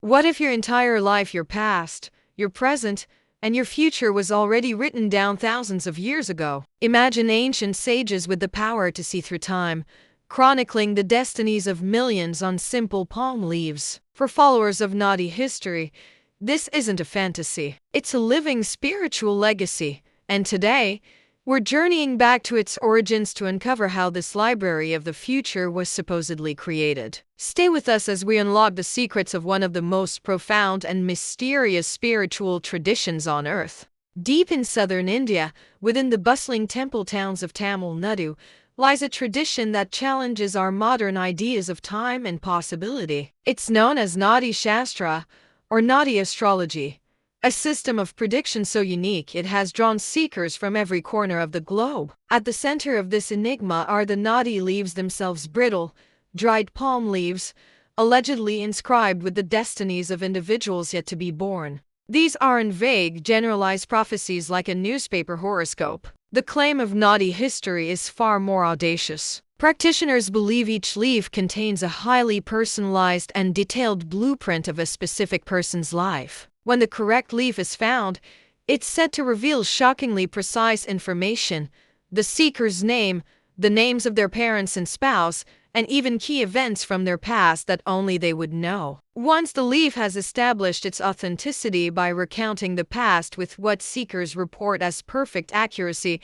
What if your entire life, your past, your present, and your future was already written down thousands of years ago? Imagine ancient sages with the power to see through time, chronicling the destinies of millions on simple palm leaves. For followers of Naadi history, this isn't a fantasy. It's a living spiritual legacy. And today, we're journeying back to its origins to uncover how this library of the future was supposedly created. Stay with us as we unlock the secrets of one of the most profound and mysterious spiritual traditions on earth. Deep in southern India, within the bustling temple towns of Tamil Nadu, lies a tradition that challenges our modern ideas of time and possibility. It's known as Naadi Shastra, or Naadi astrology. A system of prediction so unique it has drawn seekers from every corner of the globe. At the center of this enigma are the Naadi leaves themselves, brittle, dried palm leaves, allegedly inscribed with the destinies of individuals yet to be born. These aren't vague, generalized prophecies like a newspaper horoscope. The claim of Naadi history is far more audacious. Practitioners believe each leaf contains a highly personalized and detailed blueprint of a specific person's life. When the correct leaf is found, it's said to reveal shockingly precise information: the seeker's name, the names of their parents and spouse, and even key events from their past that only they would know. Once the leaf has established its authenticity by recounting the past with what seekers report as perfect accuracy,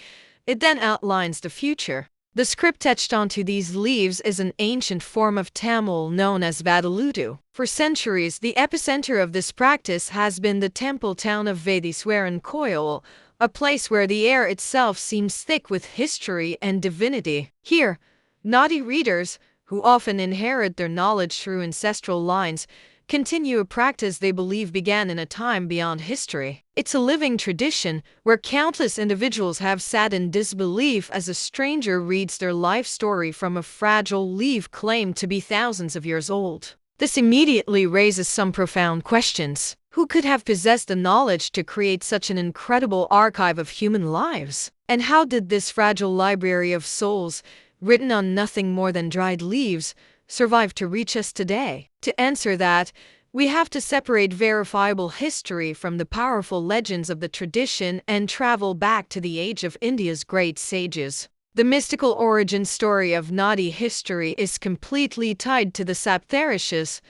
it then outlines the future. The script etched onto these leaves is an ancient form of Tamil known as Vatteluttu. For centuries, the epicenter of this practice has been the temple town of Koil, a place where the air itself seems thick with history and divinity. Here, Naadi readers, who often inherit their knowledge through ancestral lines, continue a practice they believe began in a time beyond history. It's a living tradition where countless individuals have sat in disbelief as a stranger reads their life story from a fragile leaf claimed to be thousands of years old. This immediately raises some profound questions. Who could have possessed the knowledge to create such an incredible archive of human lives? And how did this fragile library of souls, written on nothing more than dried leaves, survive to reach us today? To answer that, we have to separate verifiable history from the powerful legends of the tradition and travel back to the age of India's great sages. The mystical origin story of Naadi history is completely tied to the Saptharishis,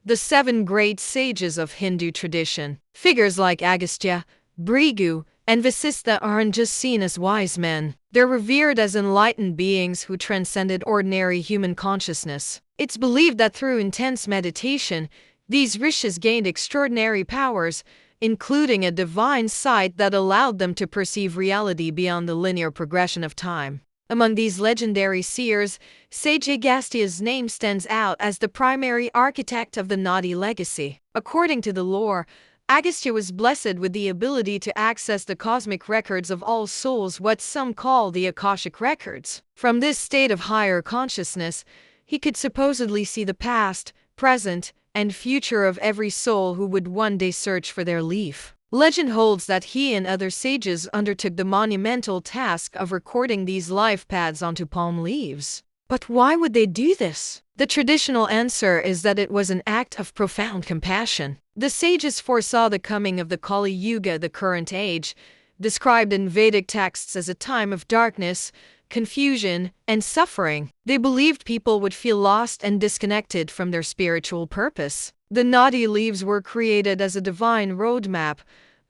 the 7 great sages of Hindu tradition. Figures like Agastya, Brigu, and Vasistha aren't just seen as wise men. They're revered as enlightened beings who transcended ordinary human consciousness. It's believed that through intense meditation, these rishis gained extraordinary powers, including a divine sight that allowed them to perceive reality beyond the linear progression of time. Among these legendary seers, Sage Agastya's name stands out as the primary architect of the Naadi legacy. According to the lore, Agastya was blessed with the ability to access the cosmic records of all souls, what some call the Akashic records. From this state of higher consciousness, he could supposedly see the past, present, and future of every soul who would one day search for their leaf. Legend holds that he and other sages undertook the monumental task of recording these life paths onto palm leaves. But why would they do this? The traditional answer is that it was an act of profound compassion. The sages foresaw the coming of the Kali Yuga, the current age, described in Vedic texts as a time of darkness, confusion, and suffering. They believed people would feel lost and disconnected from their spiritual purpose. The Naadi leaves were created as a divine roadmap,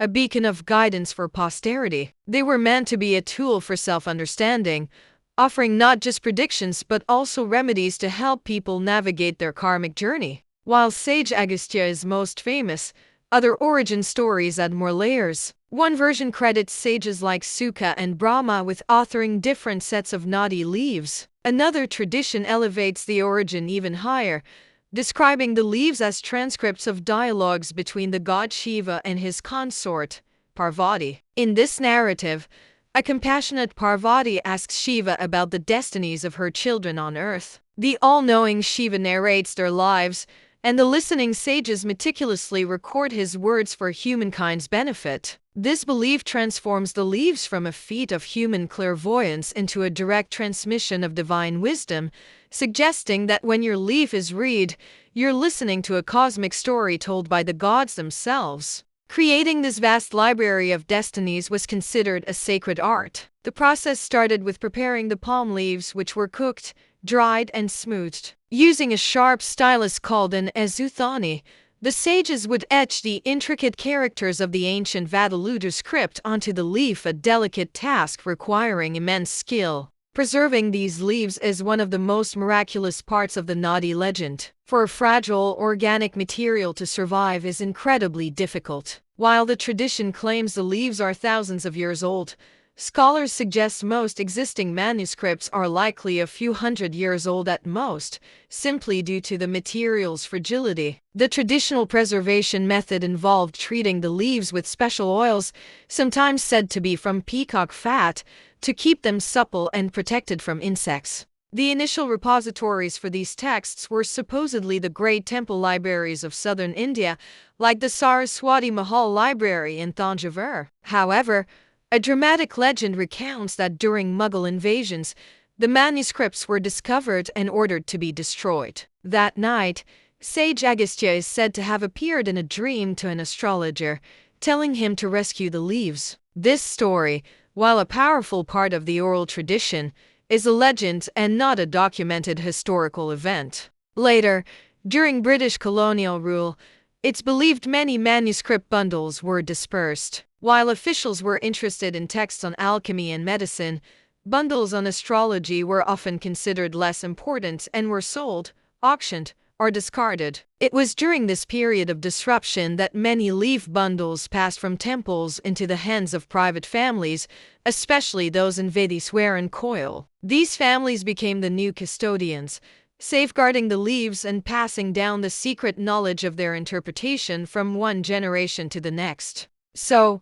a beacon of guidance for posterity. They were meant to be a tool for self-understanding, offering not just predictions but also remedies to help people navigate their karmic journey. While Sage Agastya is most famous, other origin stories add more layers. One version credits sages like Sukha and Brahma with authoring different sets of Naadi leaves. Another tradition elevates the origin even higher, describing the leaves as transcripts of dialogues between the god Shiva and his consort, Parvati. In this narrative, a compassionate Parvati asks Shiva about the destinies of her children on earth. The all-knowing Shiva narrates their lives, and the listening sages meticulously record his words for humankind's benefit. This belief transforms the leaves from a feat of human clairvoyance into a direct transmission of divine wisdom, suggesting that when your leaf is read, You're listening to a cosmic story told by the gods themselves. Creating this vast library of destinies was considered a sacred art. The process started with preparing the palm leaves, which were cooked, dried, and smoothed. Using a sharp stylus called an ezuthani, the sages would etch the intricate characters of the ancient Vatteluttu script onto the leaf, a delicate task requiring immense skill. Preserving these leaves is one of the most miraculous parts of the Naadi legend. For a fragile organic material to survive is incredibly difficult. While the tradition claims the leaves are thousands of years old, scholars suggest most existing manuscripts are likely a few hundred years old at most, simply due to the material's fragility. The traditional preservation method involved treating the leaves with special oils, sometimes said to be from peacock fat, to keep them supple and protected from insects. The initial repositories for these texts were supposedly the great temple libraries of southern India, like the Saraswati Mahal Library in Thanjavur. However, a dramatic legend recounts that during Mughal invasions, the manuscripts were discovered and ordered to be destroyed. That night, Sage Agastya is said to have appeared in a dream to an astrologer, telling him to rescue the leaves. This story, while a powerful part of the oral tradition, is a legend and not a documented historical event. Later, during British colonial rule, it's believed many manuscript bundles were dispersed. While officials were interested in texts on alchemy and medicine, bundles on astrology were often considered less important and were sold, auctioned, or discarded. It was during this period of disruption that many leaf bundles passed from temples into the hands of private families, especially those in Vediswar and Koil. These families became the new custodians, safeguarding the leaves and passing down the secret knowledge of their interpretation from one generation to the next. So,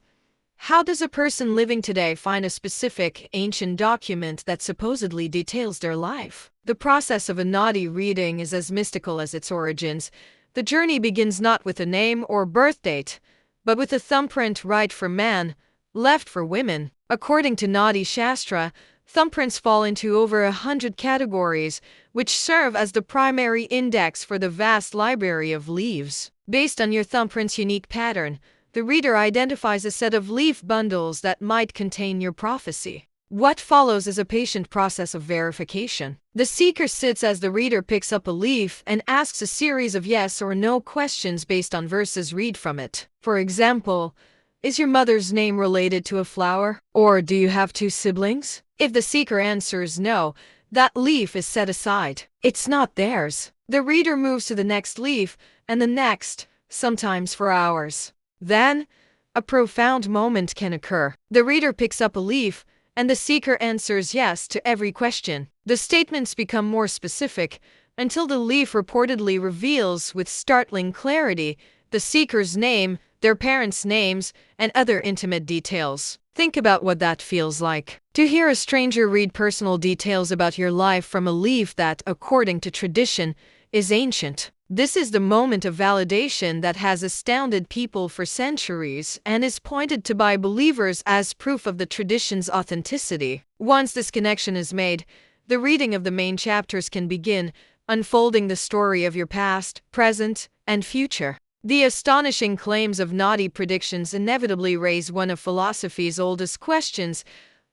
how does a person living today find a specific ancient document that supposedly details their life? The process of a Naadi reading is as mystical as its origins. The journey begins not with a name or birth date, but with a thumbprint right for man, left for women. According to Naadi Shastra, thumbprints fall into over 100 categories, which serve as the primary index for the vast library of leaves. Based on your thumbprint's unique pattern, the reader identifies a set of leaf bundles that might contain your prophecy. What follows is a patient process of verification. The seeker sits as the reader picks up a leaf and asks a series of yes or no questions based on verses read from it. For example, is your mother's name related to a flower? Or do you have 2 siblings? If the seeker answers no, that leaf is set aside. It's not theirs. The reader moves to the next leaf, and the next, sometimes for hours. Then, a profound moment can occur. The reader picks up a leaf, and the seeker answers yes to every question. The statements become more specific, until the leaf reportedly reveals with startling clarity the seeker's name, their parents' names, and other intimate details. Think about what that feels like. To hear a stranger read personal details about your life from a leaf that, according to tradition, is ancient. This is the moment of validation that has astounded people for centuries and is pointed to by believers as proof of the tradition's authenticity. Once this connection is made, the reading of the main chapters can begin, unfolding the story of your past, present, and future. The astonishing claims of Naadi predictions inevitably raise one of philosophy's oldest questions: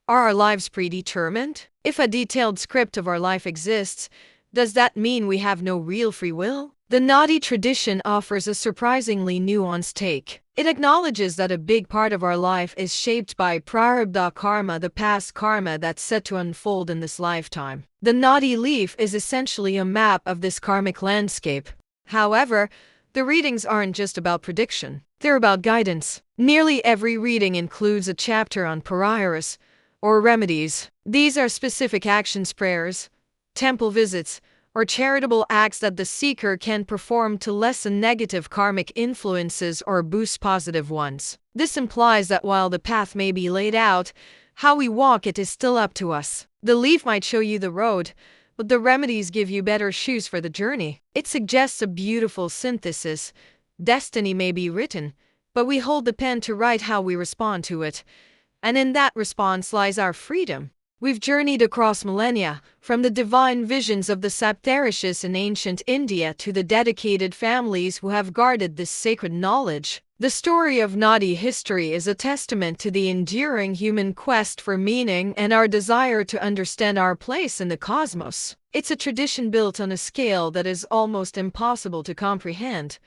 are our lives predetermined? If a detailed script of our life exists, does that mean we have no real free will? The Naadi tradition offers a surprisingly nuanced take. It acknowledges that a big part of our life is shaped by prarabdha karma, the past karma that's set to unfold in this lifetime. The Naadi leaf is essentially a map of this karmic landscape. However, the readings aren't just about prediction. They're about guidance. Nearly every reading includes a chapter on pariharas, or remedies. These are specific actions, prayers, temple visits, or charitable acts that the seeker can perform to lessen negative karmic influences or boost positive ones. This implies that while the path may be laid out, how we walk it is still up to us. The leaf might show you the road, but the remedies give you better shoes for the journey. It suggests a beautiful synthesis. Destiny may be written, but we hold the pen to write how we respond to it. And in that response lies our freedom. We've journeyed across millennia, from the divine visions of the Saptharishis in ancient India to the dedicated families who have guarded this sacred knowledge. The story of Naadi history is a testament to the enduring human quest for meaning and our desire to understand our place in the cosmos. It's a tradition built on a scale that is almost impossible to comprehend,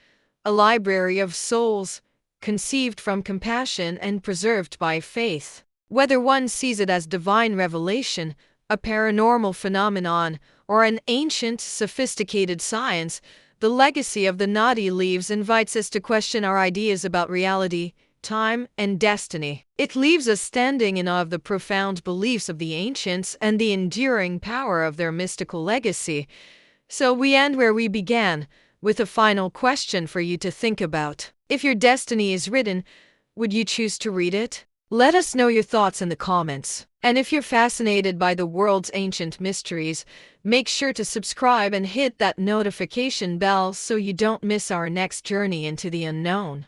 a library of souls, conceived from compassion and preserved by faith. Whether one sees it as divine revelation, a paranormal phenomenon, or an ancient, sophisticated science, the legacy of the Naadi leaves invites us to question our ideas about reality, time, and destiny. It leaves us standing in awe of the profound beliefs of the ancients and the enduring power of their mystical legacy. So we end where we began, with a final question for you to think about. If your destiny is written, would you choose to read it? Let us know your thoughts in the comments. And if you're fascinated by the world's ancient mysteries, make sure to subscribe and hit that notification bell so you don't miss our next journey into the unknown.